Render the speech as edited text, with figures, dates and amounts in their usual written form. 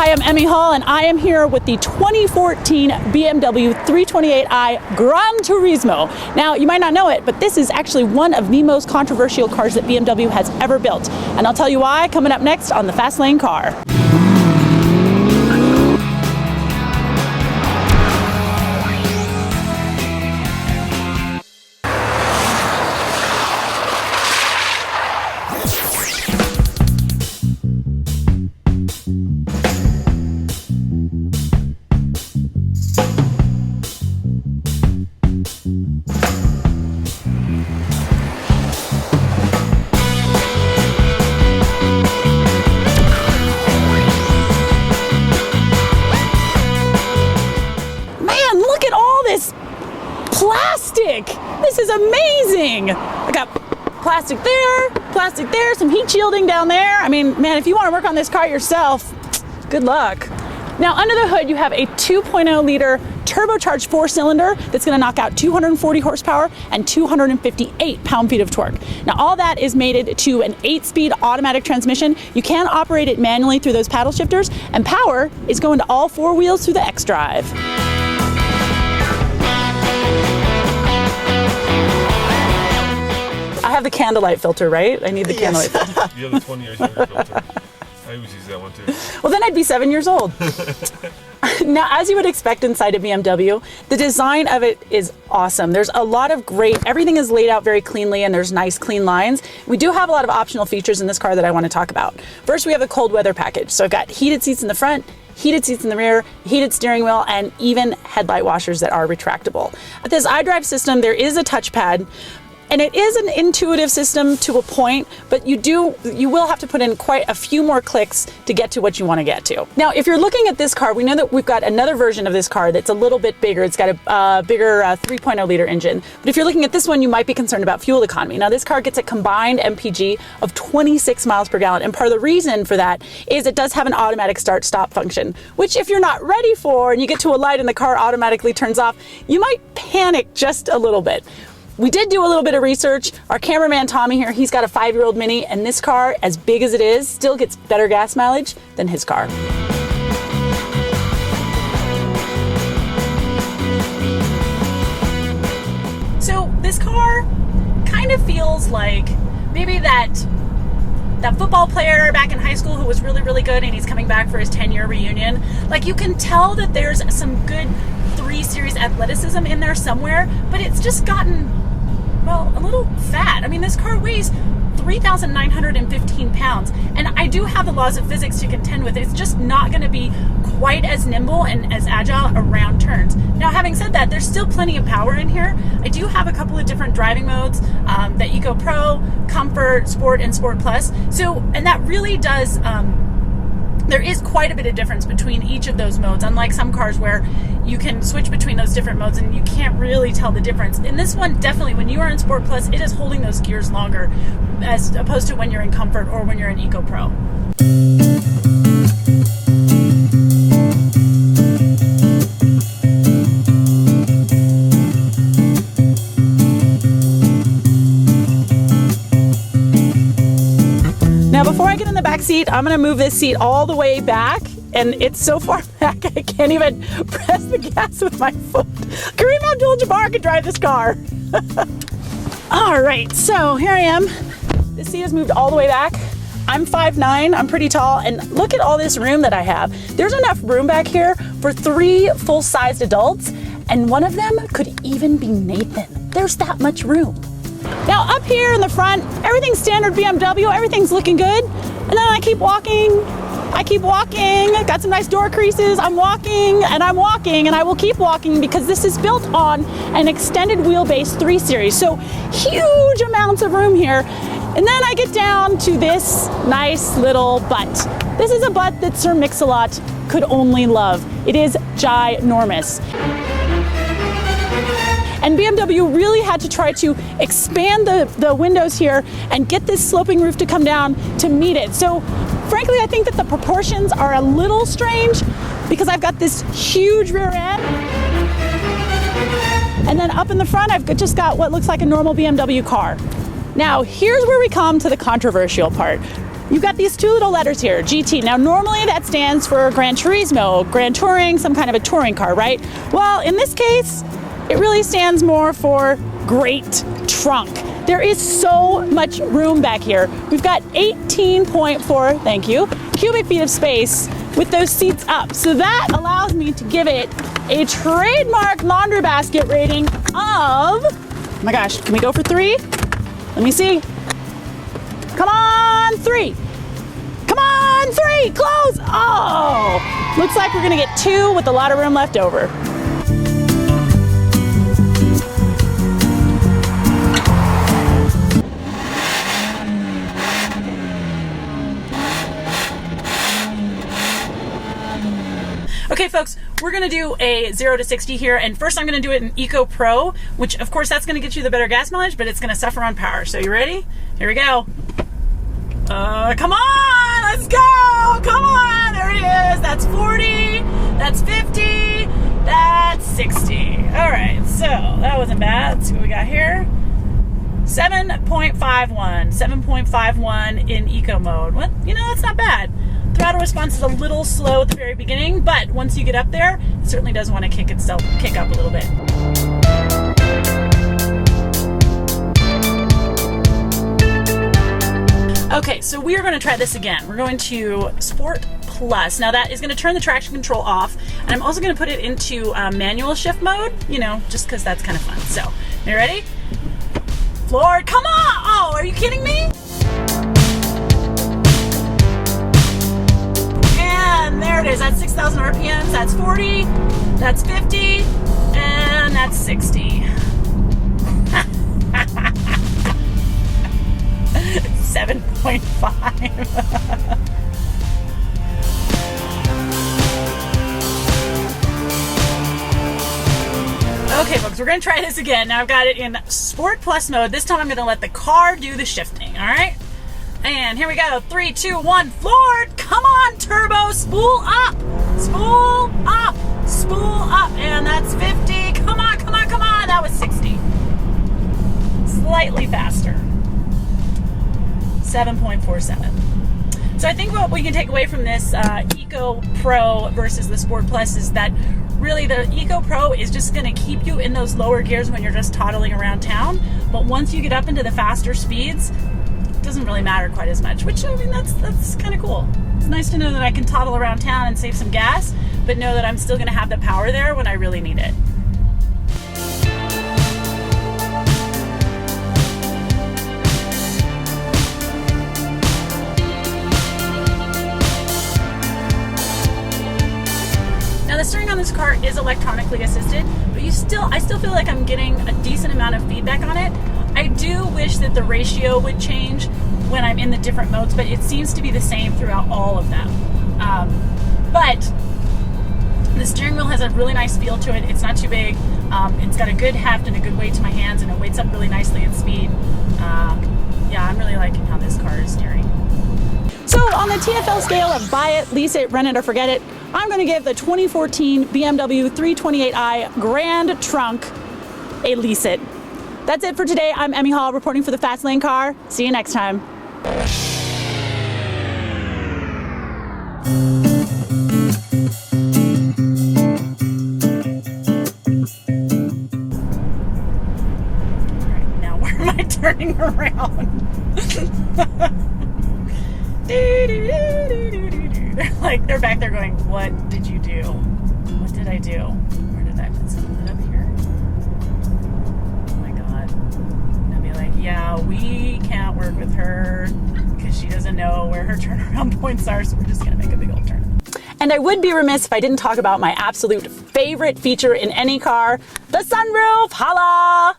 Hi, I'm Emmy Hall, and I am here with the 2014 BMW 328i Gran Turismo. Now, you might not know it, but this is actually one of the most controversial cars that BMW has ever built. And I'll tell you why coming up next on the Fast Lane Car. Plastic! This is amazing! I got plastic there, some heat shielding down there. I mean, man, if you want to work on this car yourself, good luck. Now, under the hood, you have a 2.0 liter turbocharged 4-cylinder that's going to knock out 240 horsepower and 258 pound-feet of torque. Now, all that is mated to an 8-speed automatic transmission. You can operate it manually through those paddle shifters, and power is going to all 4 wheels through the xDrive. I have the candlelight filter, right? I need the candlelight filter. You have the 20 years younger filter. I always use that one too. Well, then I'd be 7 years old. Now, as you would expect inside a BMW, the design of it is awesome. There's a lot of everything is laid out very cleanly and there's nice clean lines. We do have a lot of optional features in this car that I want to talk about. First, we have a cold weather package. So I've got heated seats in the front, heated seats in the rear, heated steering wheel, and even headlight washers that are retractable. With this iDrive system, there is a touchpad. And it is an intuitive system to a point, but you will have to put in quite a few more clicks to get to what you want to get to. Now, if you're looking at this car, we know that we've got another version of this car that's a little bit bigger. It's got a bigger 3.0 liter engine. But if you're looking at this one, you might be concerned about fuel economy. Now, this car gets a combined MPG of 26 miles per gallon. And part of the reason for that is it does have an automatic start-stop function, which if you're not ready for and you get to a light and the car automatically turns off, you might panic just a little bit. We did do a little bit of research. Our cameraman Tommy here, he's got a 5-year-old Mini, and this car, as big as it is, still gets better gas mileage than his car. So this car kind of feels like maybe that football player back in high school who was really, really good and he's coming back for his 10-year reunion. Like, you can tell that there's some good 3 Series athleticism in there somewhere, but it's just gotten, well, a little fat. I mean, this car weighs 3,915 pounds, and I do have the laws of physics to contend with. It's just not going to be quite as nimble and as agile around turns. Now, having said that, there's still plenty of power in here. I do have a couple of different driving modes, the Eco Pro, Comfort, Sport, and Sport Plus. So, and that really does, there is quite a bit of difference between each of those modes, unlike some cars where you can switch between those different modes and you can't really tell the difference. In this one, definitely, when you are in Sport Plus, it is holding those gears longer as opposed to when you're in Comfort or when you're in Eco Pro. Now, before I get in the back seat, I'm going to move this seat all the way back, and it's so far back I can't even press the gas with my foot. Kareem Abdul-Jabbar could drive this car. All right, so here I am. This seat has moved all the way back. I'm 5'9", I'm pretty tall, and look at all this room that I have. There's enough room back here for 3 full-sized adults, and one of them could even be Nathan. There's that much room. Now, up here in the front, everything's standard BMW, everything's looking good. And then I keep walking, got some nice door creases, I'm walking, and I will keep walking because this is built on an extended wheelbase 3 Series. So huge amounts of room here. And then I get down to this nice little butt. This is a butt that Sir Mix-a-Lot could only love. It is ginormous. And BMW really had to try to expand the windows here and get this sloping roof to come down to meet it. So frankly, I think that the proportions are a little strange because I've got this huge rear end. And then up in the front, I've just got what looks like a normal BMW car. Now, here's where we come to the controversial part. you've got these two little letters here, GT. Now normally that stands for Gran Turismo, Grand Touring, some kind of a touring car, right? Well, in this case, it really stands more for Great Trunk. There is so much room back here. We've got 18.4, thank you, cubic feet of space with those seats up. So that allows me to give it a trademark laundry basket rating of, oh my gosh, can we go for 3? Let me see. Come on, 3. Come on, 3, close. Oh, looks like we're gonna get 2 with a lot of room left over. Okay folks, we're gonna do a 0 to 60 here, and first I'm gonna do it in Eco Pro, which of course that's gonna get you the better gas mileage, but it's gonna suffer on power. So you ready? Here we go. Come on, let's go, come on, there it is. That's 40, that's 50, that's 60. All right, so that wasn't bad. Let's see what we got here. 7.51 in Eco mode. What? You know, that's not bad. Throttle response is a little slow at the very beginning, but once you get up there, it certainly does want to kick up a little bit. Okay, so we are going to try this again. We're going to Sport Plus. Now that is going to turn the traction control off, and I'm also going to put it into manual shift mode, you know, just because that's kind of fun. So, you ready? Lord, come on! Oh, are you kidding me? And there it is. That's 6,000 RPMs. That's 40. That's 50. And that's 60. 7.5. Okay, folks, we're going to try this again. Now I've got it in Sport Plus mode. This time I'm going to let the car do the shifting, all right? And here we go. 3, 2, 1, floored. Come on, turbo. Spool up. Spool up. Spool up. And that's 50. Come on, come on, come on. That was 60. Slightly faster. 7.47. So I think what we can take away from this Eco Pro versus the Sport Plus is that really the Eco Pro is just going to keep you in those lower gears when you're just toddling around town. But once you get up into the faster speeds, it doesn't really matter quite as much, which, I mean, that's kind of cool. It's nice to know that I can toddle around town and save some gas, but know that I'm still going to have the power there when I really need it. The steering on this car is electronically assisted, but I still feel like I'm getting a decent amount of feedback on it. I do wish that the ratio would change when I'm in the different modes, but it seems to be the same throughout all of them. But the steering wheel has a really nice feel to it. It's not too big. It's got a good heft and a good weight to my hands, and it weights up really nicely at speed. Yeah, I'm really liking how this car is steering. So on the TFL scale of buy it, lease it, rent it, or forget it, I'm going to give the 2014 BMW 328i Grand Trunk a lease it. That's it for today. I'm Emmy Hall reporting for the Fast Lane Car. See you next time. All right, now where am I turning around? They're back there going, what did you do? What did I do? Where did I put something up here? Oh my God. And I'll be like, yeah, we can't work with her because she doesn't know where her turnaround points are, so we're just gonna make a big old turn. And I would be remiss if I didn't talk about my absolute favorite feature in any car, the sunroof. Holla!